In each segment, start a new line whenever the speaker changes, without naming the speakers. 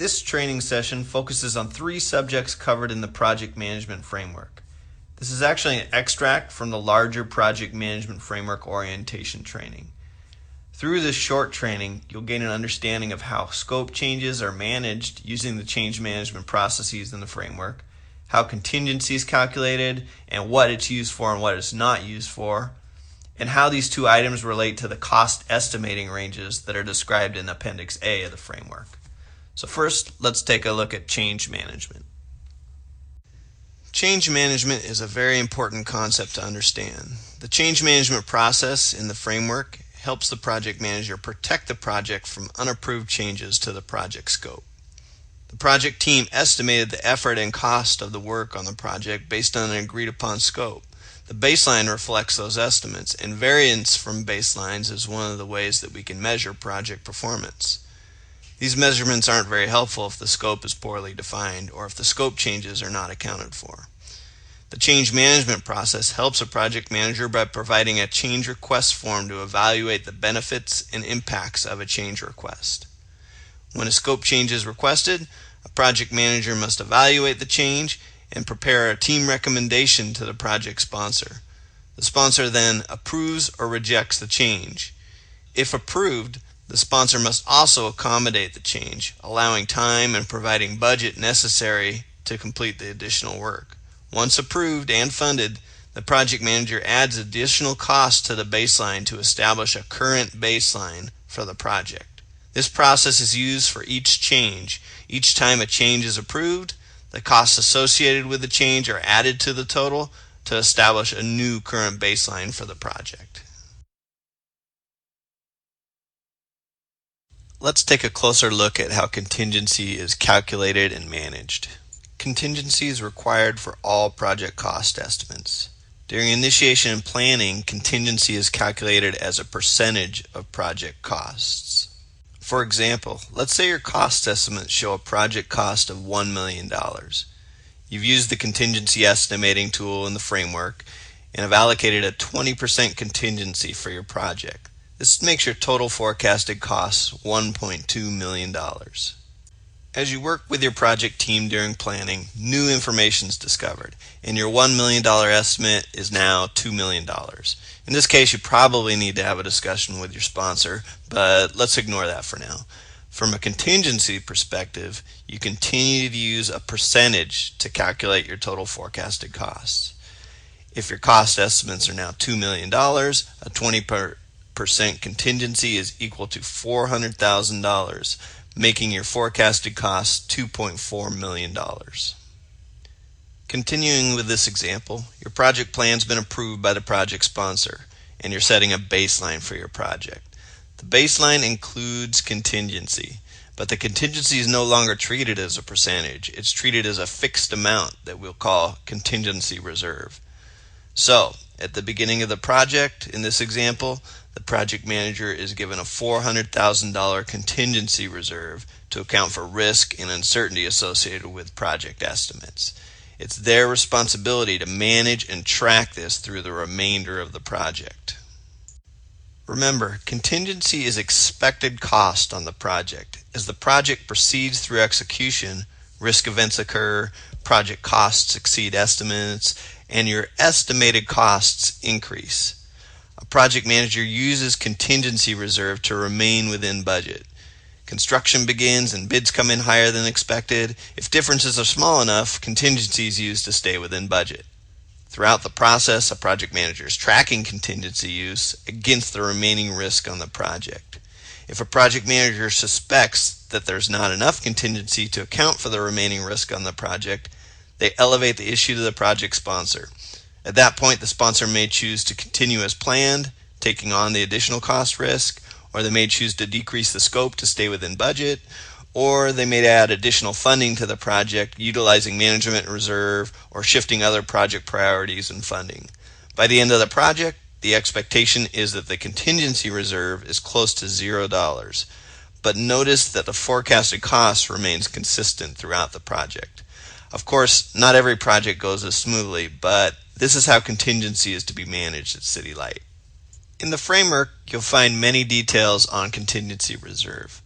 This training session focuses on 3 subjects covered in the project management framework. This is actually an extract from the larger project management framework orientation training. Through this short training, you'll gain an understanding of how scope changes are managed using the change management processes in the framework, how contingency is calculated and what it's used for and what it's not used for, and how these 2 items relate to the cost estimating ranges that are described in Appendix A of the framework. So first, let's take a look at change management. Change management is a very important concept to understand. The change management process in the framework helps the project manager protect the project from unapproved changes to the project scope. The project team estimated the effort and cost of the work on the project based on an agreed upon scope. The baseline reflects those estimates, and variance from baselines is one of the ways that we can measure project performance. These measurements aren't very helpful if the scope is poorly defined or if the scope changes are not accounted for. The change management process helps a project manager by providing a change request form to evaluate the benefits and impacts of a change request. When a scope change is requested, a project manager must evaluate the change and prepare a team recommendation to the project sponsor. The sponsor then approves or rejects the change. If approved, the sponsor must also accommodate the change, allowing time and providing budget necessary to complete the additional work. Once approved and funded, the project manager adds additional costs to the baseline to establish a current baseline for the project. This process is used for each change. Each time a change is approved, the costs associated with the change are added to the total to establish a new current baseline for the project. Let's take a closer look at how contingency is calculated and managed. Contingency is required for all project cost estimates. During initiation and planning, contingency is calculated as a percentage of project costs. For example, let's say your cost estimates show a project cost of $1 million. You've used the contingency estimating tool in the framework and have allocated a 20% contingency for your project. This makes your total forecasted costs $1.2 million. As you work with your project team during planning, new information is discovered, and your $1 million estimate is now $2 million. In this case, you probably need to have a discussion with your sponsor, but let's ignore that for now. From a contingency perspective, you continue to use a percentage to calculate your total forecasted costs. If your cost estimates are now $2 million, a 20% contingency is equal to $400,000, making your forecasted costs $2.4 million. Continuing with this example, your project plan's been approved by the project sponsor, and you're setting a baseline for your project. The baseline includes contingency, but the contingency is no longer treated as a percentage. It's treated as a fixed amount that we'll call contingency reserve. So, at the beginning of the project, in this example, the project manager is given a $400,000 contingency reserve to account for risk and uncertainty associated with project estimates. It's their responsibility to manage and track this through the remainder of the project. Remember, contingency is expected cost on the project. As the project proceeds through execution, risk events occur, project costs exceed estimates, and your estimated costs increase. A project manager uses contingency reserve to remain within budget. Construction begins and bids come in higher than expected. If differences are small enough, contingency is used to stay within budget. Throughout the process, a project manager is tracking contingency use against the remaining risk on the project. If a project manager suspects that there's not enough contingency to account for the remaining risk on the project, they elevate the issue to the project sponsor. At that point, the sponsor may choose to continue as planned, taking on the additional cost risk, or they may choose to decrease the scope to stay within budget, or they may add additional funding to the project, utilizing management reserve or shifting other project priorities and funding. By the end of the project, the expectation is that the contingency reserve is close to $0. But notice that the forecasted cost remains consistent throughout the project. Of course, not every project goes as smoothly, but this is how contingency is to be managed at City Light. In the framework, you'll find many details on contingency reserve.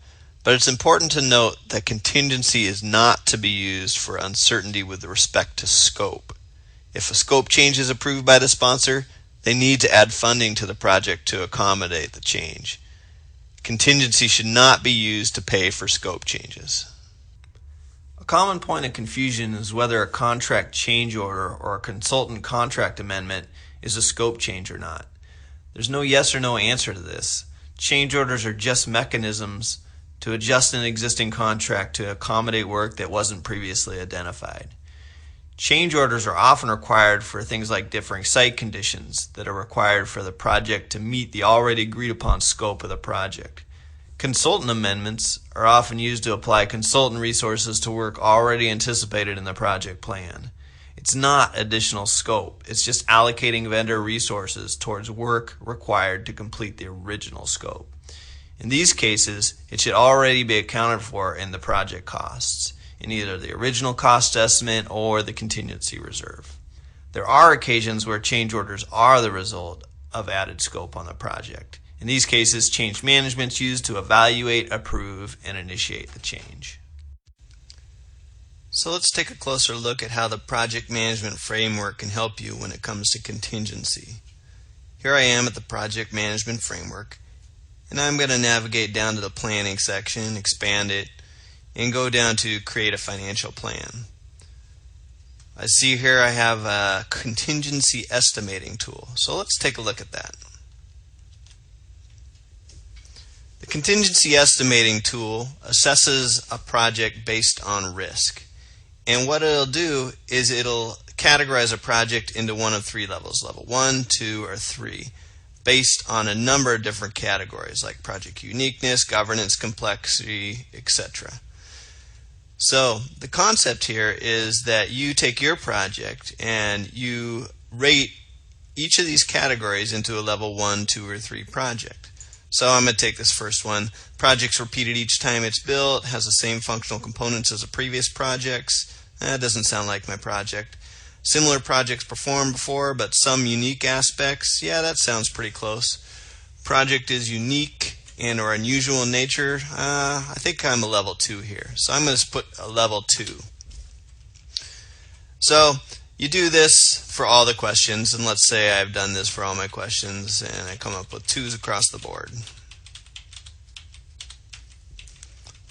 But it's important to note that contingency is not to be used for uncertainty with respect to scope. If a scope change is approved by the sponsor, they need to add funding to the project to accommodate the change. Contingency should not be used to pay for scope changes. A common point of confusion is whether a contract change order or a consultant contract amendment is a scope change or not. There's no yes or no answer to this. Change orders are just mechanisms to adjust an existing contract to accommodate work that wasn't previously identified. Change orders are often required for things like differing site conditions that are required for the project to meet the already agreed upon scope of the project. Consultant amendments are often used to apply consultant resources to work already anticipated in the project plan. It's not additional scope, it's just allocating vendor resources towards work required to complete the original scope. In these cases, it should already be accounted for in the project costs, in either the original cost estimate or the contingency reserve. There are occasions where change orders are the result of added scope on the project. In these cases, change management is used to evaluate, approve, and initiate the change. So let's take a closer look at how the project management framework can help you when it comes to contingency. Here I am at the project management framework, and I'm going to navigate down to the planning section, expand it, and go down to create a financial plan. I see here I have a contingency estimating tool. So let's take a look at that. The contingency estimating tool assesses a project based on risk. And what it'll do is it'll categorize a project into one of three levels, level 1, 2, or 3, based on a number of different categories like project uniqueness, governance, complexity, etc. So the concept here is that you take your project and you rate each of these categories into a level 1, 2, or 3 project. So I'm going to take this first one. Project's repeated each time it's built, has the same functional components as the previous projects. That doesn't sound like my project. Similar projects performed before, but some unique aspects. Yeah, that sounds pretty close. Project is unique and or unusual in nature. I think I'm a level 2 here. So I'm going to put a level 2. So you do this for all the questions, and let's say I've done this for all my questions and I come up with 2s across the board.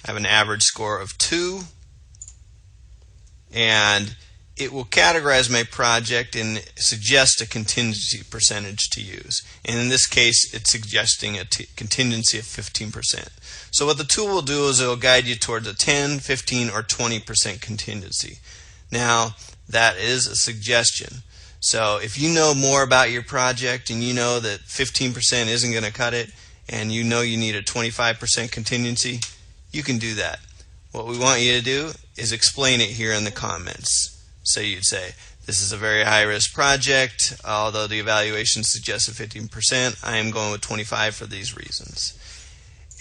I have an average score of 2, and it will categorize my project and suggest a contingency percentage to use. And in this case, it's suggesting a contingency of 15%. So what the tool will do is it will guide you towards a 10, 15, or 20% contingency. Now, that is a suggestion. So if you know more about your project and you know that 15% isn't going to cut it, and you know you need a 25% contingency, you can do that. What we want you to do is explain it here in the comments. So you'd say, this is a very high-risk project. Although the evaluation suggests a 15%, I am going with 25 for these reasons.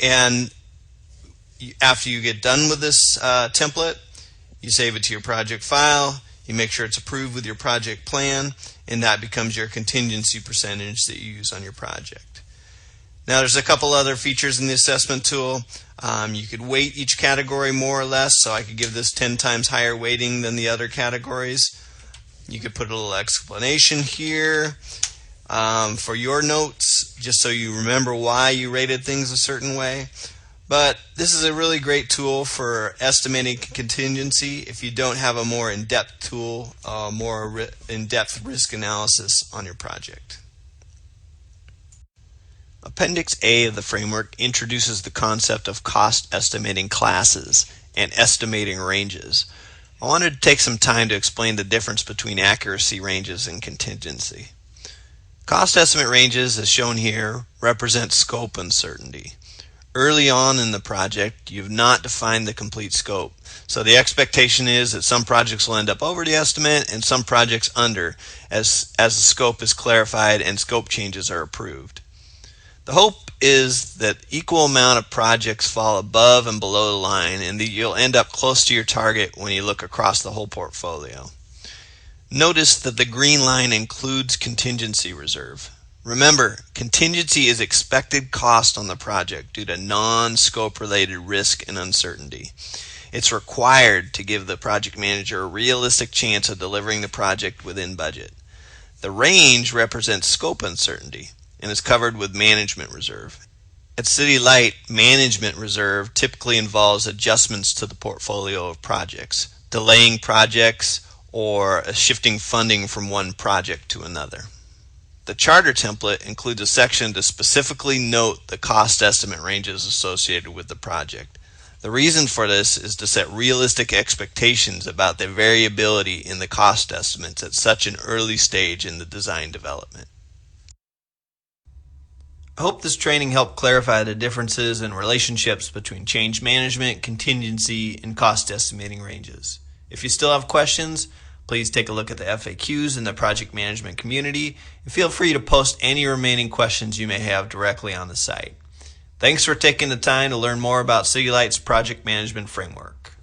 And after you get done with this template, you save it to your project file, you make sure it's approved with your project plan, and that becomes your contingency percentage that you use on your project. Now there's a couple other features in the assessment tool. You could weight each category more or less, so I could give this 10 times higher weighting than the other categories. You could put a little explanation here for your notes, just so you remember why you rated things a certain way. But this is a really great tool for estimating contingency if you don't have a more in-depth tool, more in-depth risk analysis on your project. Appendix A of the framework introduces the concept of cost estimating classes and estimating ranges. I wanted to take some time to explain the difference between accuracy ranges and contingency. Cost estimate ranges, as shown here, represent scope uncertainty. Early on in the project, you've not defined the complete scope. So the expectation is that some projects will end up over the estimate and some projects under, as the scope is clarified and scope changes are approved. The hope is that equal amount of projects fall above and below the line, and that you'll end up close to your target when you look across the whole portfolio. Notice that the green line includes contingency reserve. Remember, contingency is expected cost on the project due to non-scope related risk and uncertainty. It's required to give the project manager a realistic chance of delivering the project within budget. The range represents scope uncertainty and is covered with management reserve. At City Light, management reserve typically involves adjustments to the portfolio of projects, delaying projects, or shifting funding from one project to another. The charter template includes a section to specifically note the cost estimate ranges associated with the project. The reason for this is to set realistic expectations about the variability in the cost estimates at such an early stage in the design development. I hope this training helped clarify the differences and relationships between change management, contingency, and cost estimating ranges. If you still have questions, please take a look at the FAQs in the project management community and feel free to post any remaining questions you may have directly on the site. Thanks for taking the time to learn more about City Light's project management framework.